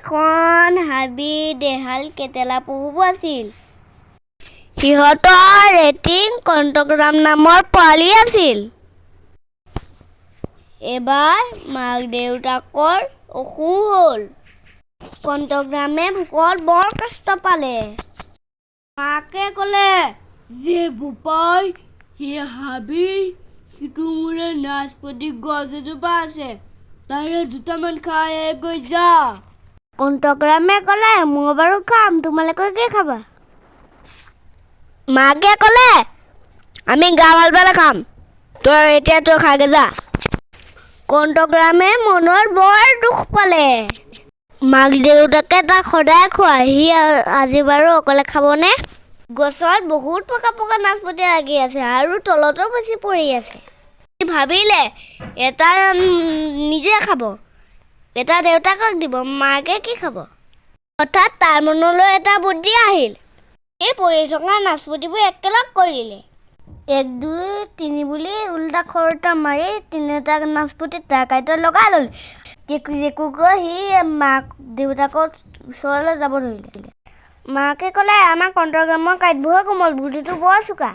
এখন হাবি দেহাল কেটেলা পহুবোৰ আছিল। সিহঁতৰ ৰেটিং কণ্টগ্ৰাম নামৰ পোৱালি আছিল। এবাৰ মাক দেউতাকৰ অসুখ হ'ল। কণ্টগ্ৰামে ভোকত বৰ কষ্ট পালে। মাকে ক'লে যে বোপাই সেই হাবিৰ সিটো মূৰে নাচপতি গছ এজোপা আছে, তাৰে দুটামান খাই গৈ যা। কণ্টগ্ৰামে ক'লে মই বাৰু খাম, তোমালোকে কি খাবা? মাকে ক'লে আমি গা ভাল পালে খাম, তই খাগে যা। কণ্টগ্ৰামে মনত বৰ দুখ পালে। মাক দেউতাকে তাক সদায় খুৱাই, সি আজি বাৰু অকলে খাবনে? গছত বহুত পকা পকা নাচপতি লাগি আছে আৰু তলতো বেছি পৰি আছে। সি ভাবিলে এটা নিজে খাব, এটা দেউতাকক দিব, মাকে কি খাব? হঠাৎ তাৰ মনলৈ এটা বুদ্ধি আহিল। এই পৰি থকা নাচপতিবোৰ একেলগ কৰিলে। 1 2 3 বুলি উল্টা খৰটা মাৰি 3টা নাচপতি তাৰ কাঁইটত লগাই ল'লে। জেকুকৈ সি মাক দেউতাকৰ ওচৰলৈ যাব ধৰিলে। মাকে ক'লে আমাৰ কণ্টগ্ৰামৰ কাঁইটবোৰহে কোমল, বুদ্ধিটো বৰ চোকা।